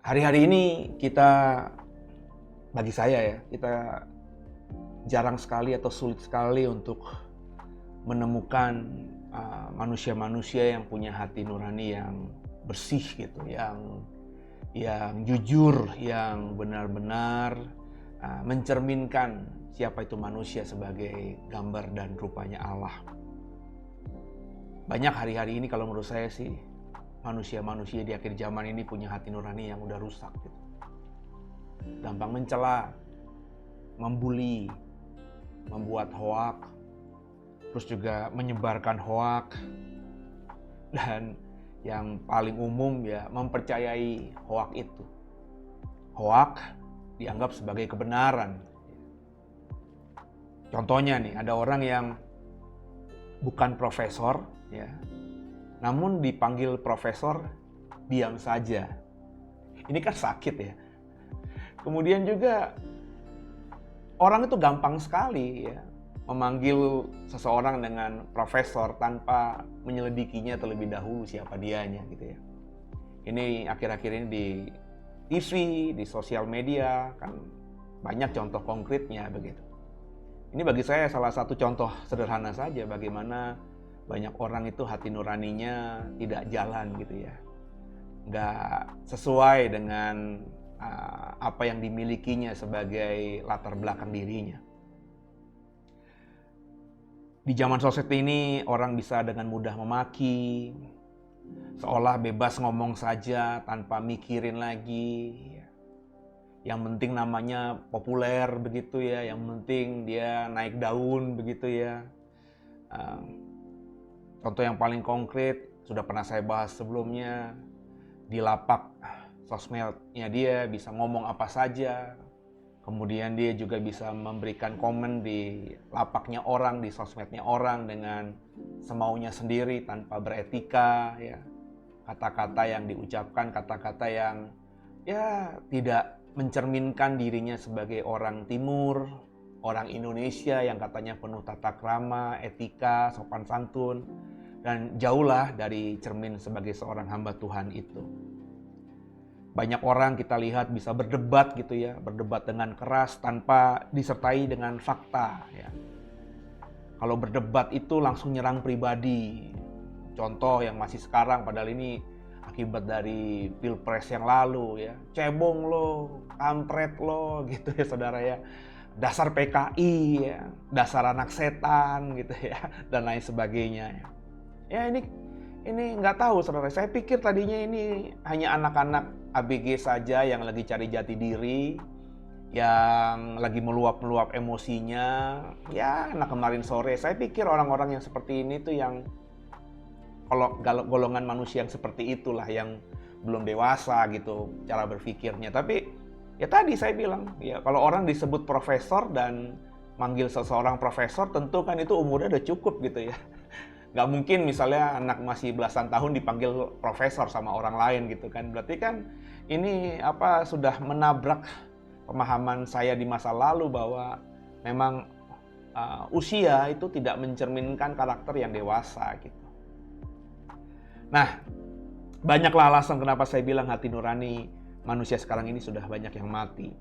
Hari-hari ini bagi saya ya, kita jarang sekali atau sulit sekali untuk menemukan manusia-manusia yang punya hati nurani yang bersih gitu, yang jujur, yang benar-benar mencerminkan siapa itu manusia sebagai gambar dan rupanya Allah. Banyak hari-hari ini kalau menurut saya sih, manusia-manusia di akhir zaman ini punya hati nurani yang udah rusak gitu. Gampang mencela, membuli, membuat hoak, terus juga menyebarkan hoak, dan yang paling umum ya mempercayai hoak itu. Hoak dianggap sebagai kebenaran. Contohnya nih, ada orang yang bukan profesor ya, namun dipanggil profesor diam saja. Ini kan sakit ya. Kemudian juga orang itu gampang sekali ya memanggil seseorang dengan profesor tanpa menyelidikinya terlebih dahulu siapa dianya gitu ya. Ini akhir-akhir ini di TV, di sosial media kan banyak contoh konkretnya begitu. Ini bagi saya salah satu contoh sederhana saja bagaimana banyak orang itu hati nuraninya tidak jalan gitu ya. Nggak sesuai dengan apa yang dimilikinya sebagai latar belakang dirinya. Di zaman sosmed ini orang bisa dengan mudah memaki, seolah bebas ngomong saja tanpa mikirin lagi. Yang penting namanya populer begitu ya, yang penting dia naik daun begitu ya. Contoh yang paling konkret sudah pernah saya bahas sebelumnya, di lapak sosmednya dia bisa ngomong apa saja. Kemudian dia juga bisa memberikan komen di lapaknya orang, di sosmednya orang dengan semaunya sendiri tanpa beretika ya. Kata-kata yang diucapkan, kata-kata yang ya tidak mencerminkan dirinya sebagai orang Timur, orang Indonesia yang katanya penuh tata krama, etika, sopan santun, dan jauhlah dari cermin sebagai seorang hamba Tuhan itu. Banyak orang kita lihat bisa berdebat gitu ya, berdebat dengan keras tanpa disertai dengan fakta ya. Kalau berdebat itu langsung nyerang pribadi. Contoh yang masih sekarang padahal ini akibat dari pilpres yang lalu ya. Cebong lo, kampret lo gitu ya saudara ya. Dasar PKI ya, dasar anak setan gitu ya, dan lain sebagainya ya. Ya ini nggak tahu saudara, saya pikir tadinya ini hanya anak-anak ABG saja yang lagi cari jati diri, yang lagi meluap-meluap emosinya. Ya anak kemarin sore, saya pikir orang-orang yang seperti ini tuh yang kalau golongan manusia yang seperti itulah yang belum dewasa gitu cara berpikirnya. Tapi ya tadi saya bilang, ya kalau orang disebut profesor dan manggil seseorang profesor tentu kan itu umurnya udah cukup gitu ya. Nggak mungkin misalnya anak masih belasan tahun dipanggil profesor sama orang lain gitu kan. Berarti kan ini sudah menabrak pemahaman saya di masa lalu bahwa memang usia itu tidak mencerminkan karakter yang dewasa gitu. Nah, banyaklah alasan kenapa saya bilang hati nurani manusia sekarang ini sudah banyak yang mati.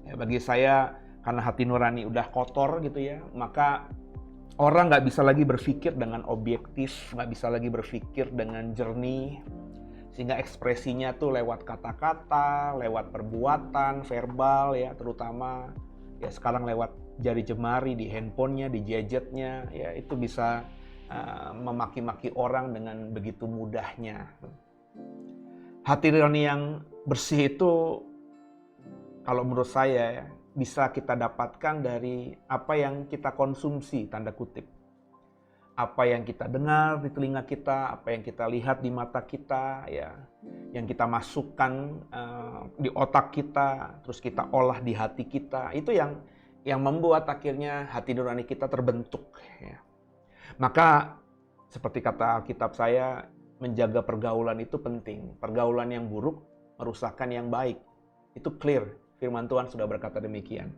Ya, bagi saya karena hati nurani udah kotor gitu ya, maka orang nggak bisa lagi berpikir dengan objektif, nggak bisa lagi berpikir dengan jernih, sehingga ekspresinya tuh lewat kata-kata, lewat perbuatan, verbal ya, terutama ya sekarang lewat jari jemari di handphonenya, di gadgetnya, ya itu bisa memaki-maki orang dengan begitu mudahnya. Hati nurani yang bersih itu kalau menurut saya ya, bisa kita dapatkan dari apa yang kita konsumsi, tanda kutip. Apa yang kita dengar di telinga kita, apa yang kita lihat di mata kita, ya, yang kita masukkan di otak kita, terus kita olah di hati kita, itu yang membuat akhirnya hati nurani kita terbentuk. Ya. Maka seperti kata Alkitab saya, menjaga pergaulan itu penting. Pergaulan yang buruk merusakkan yang baik. Itu clear. Firman Tuhan sudah berkata demikian.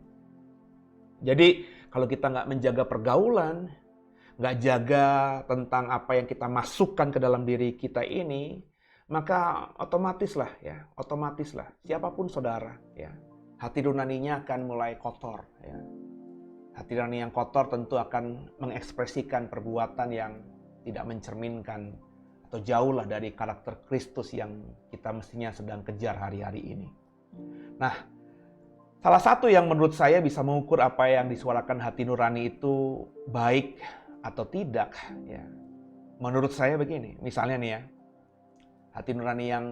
Jadi kalau kita nggak menjaga pergaulan, nggak jaga tentang apa yang kita masukkan ke dalam diri kita ini, maka otomatislah siapapun saudara ya, hati nuraninya akan mulai kotor ya. Hati nurani yang kotor tentu akan mengekspresikan perbuatan yang tidak mencerminkan atau jauhlah dari karakter Kristus yang kita mestinya sedang kejar hari-hari ini. Nah, salah satu yang menurut saya bisa mengukur apa yang disuarakan hati nurani itu baik atau tidak ya. Menurut saya begini, misalnya nih ya, hati nurani yang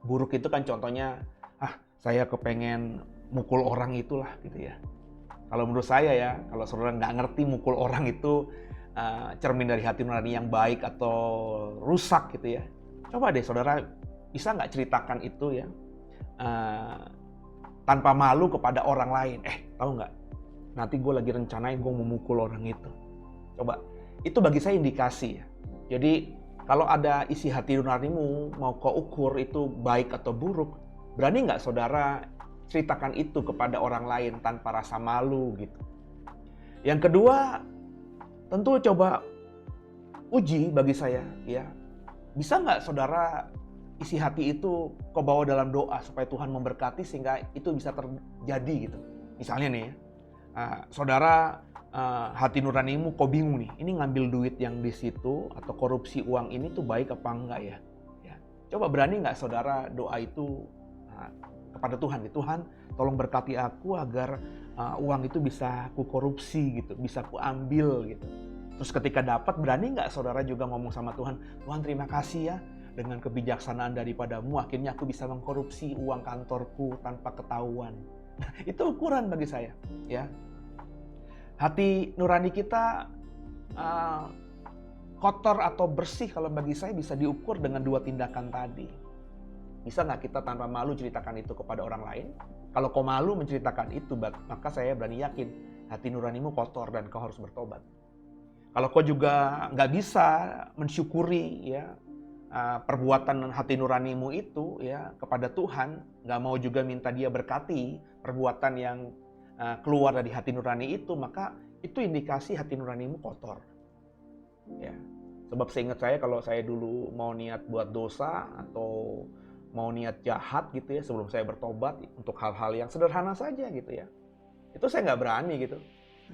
buruk itu kan contohnya, saya kepengen mukul orang itulah gitu ya. Kalau menurut saya ya, kalau saudara nggak ngerti mukul orang itu cermin dari hati nurani yang baik atau rusak gitu ya. Coba deh saudara bisa nggak ceritakan itu ya tanpa malu kepada orang lain. Tahu nggak? Nanti gue lagi rencanain gue mau mukul orang itu. Coba, itu bagi saya indikasi ya. Jadi kalau ada isi hati nuranimu mau kau ukur itu baik atau buruk, berani nggak saudara ceritakan itu kepada orang lain tanpa rasa malu gitu. Yang kedua, tentu coba uji bagi saya ya. Bisa nggak saudara isi hati itu kau bawa dalam doa supaya Tuhan memberkati sehingga itu bisa terjadi gitu. Misalnya nih ya, saudara hati nuranimu kau bingung nih, ini ngambil duit yang di situ atau korupsi uang ini tuh baik apa enggak ya? Coba berani nggak saudara doa itu kepada Tuhan, Tuhan tolong berkati aku agar uang itu bisa ku korupsi gitu, bisa ku ambil gitu. Terus ketika dapat, berani nggak saudara juga ngomong sama Tuhan, Tuhan terima kasih ya, dengan kebijaksanaan daripadamu akhirnya aku bisa mengkorupsi uang kantorku tanpa ketahuan. Itu ukuran bagi saya ya. Hati nurani kita kotor atau bersih kalau bagi saya bisa diukur dengan dua tindakan tadi. Bisa nggak kita tanpa malu ceritakan itu kepada orang lain? Kalau kau malu menceritakan itu, maka saya berani yakin hati nuranimu kotor dan kau harus bertobat. Kalau kau juga nggak bisa mensyukuri ya perbuatan hati nuranimu itu ya kepada Tuhan, nggak mau juga minta Dia berkati perbuatan yang keluar dari hati nurani itu, maka itu indikasi hati nuranimu kotor. Ya, sebab seingat saya kalau saya dulu mau niat buat dosa atau mau niat jahat gitu ya sebelum saya bertobat untuk hal-hal yang sederhana saja gitu ya, itu saya nggak berani gitu.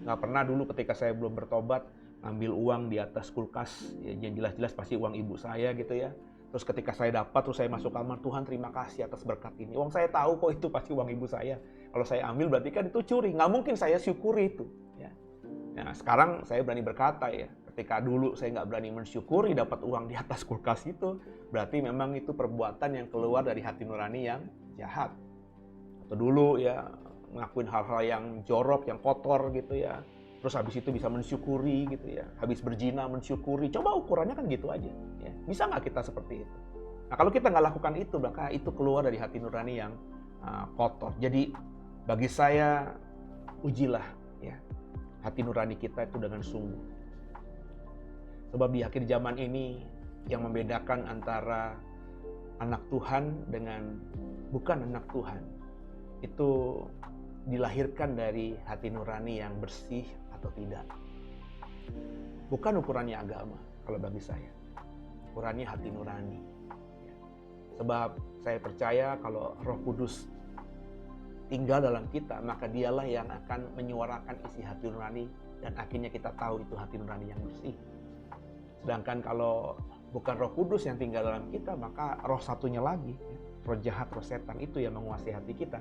Nggak pernah dulu ketika saya belum bertobat ngambil uang di atas kulkas ya, yang jelas-jelas pasti uang ibu saya gitu ya. Terus ketika saya dapat terus saya masuk kamar, Tuhan terima kasih atas berkat ini. Uang saya tahu kok itu pasti uang ibu saya. Kalau saya ambil berarti kan itu curi, nggak mungkin saya syukuri itu ya. Nah sekarang saya berani berkata ya, ketika dulu saya nggak berani mensyukuri dapat uang di atas kulkas itu, berarti memang itu perbuatan yang keluar dari hati nurani yang jahat. Atau dulu ya ngelakuin hal-hal yang jorok, yang kotor gitu ya. Terus habis itu bisa mensyukuri gitu ya. Habis berzina mensyukuri. Coba ukurannya kan gitu aja. Ya. Bisa nggak kita seperti itu? Nah kalau kita nggak lakukan itu, maka itu keluar dari hati nurani yang kotor. Jadi bagi saya ujilah ya hati nurani kita itu dengan sungguh. Sebab di akhir zaman ini yang membedakan antara anak Tuhan dengan bukan anak Tuhan itu dilahirkan dari hati nurani yang bersih atau tidak. Bukan ukurannya agama kalau bagi saya. Ukurannya hati nurani. Sebab saya percaya kalau Roh Kudus tinggal dalam kita, maka dialah yang akan menyuarakan isi hati nurani dan akhirnya kita tahu itu hati nurani yang bersih. Sedangkan kalau bukan Roh Kudus yang tinggal dalam kita, maka roh satunya lagi, roh jahat, roh setan itu yang menguasai hati kita.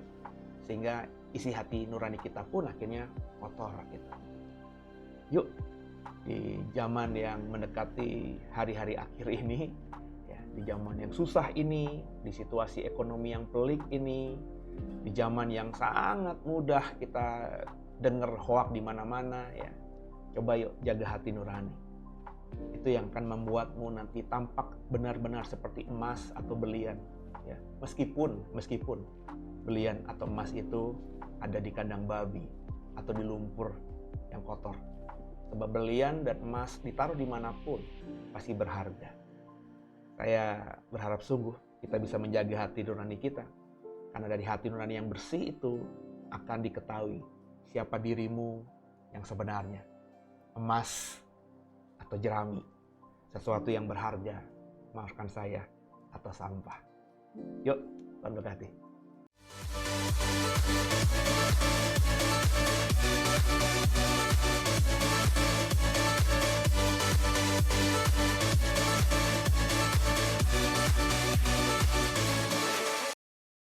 Sehingga isi hati nurani kita pun akhirnya kotor gitu. Yuk, di zaman yang mendekati hari-hari akhir ini, ya, di zaman yang susah ini, di situasi ekonomi yang pelik ini, di zaman yang sangat mudah kita dengar hoak di mana-mana, ya, coba yuk jaga hati nurani. Itu yang akan membuatmu nanti tampak benar-benar seperti emas atau berlian. Ya, meskipun berlian atau emas itu ada di kandang babi atau di lumpur yang kotor. Sebab berlian dan emas ditaruh dimanapun pasti berharga. Saya berharap sungguh kita bisa menjaga hati nurani kita. Karena dari hati nurani yang bersih itu akan diketahui siapa dirimu yang sebenarnya. Emas atau jerami, sesuatu yang berharga, maafkan saya, atau sampah. Yuk, Tuhan berkati.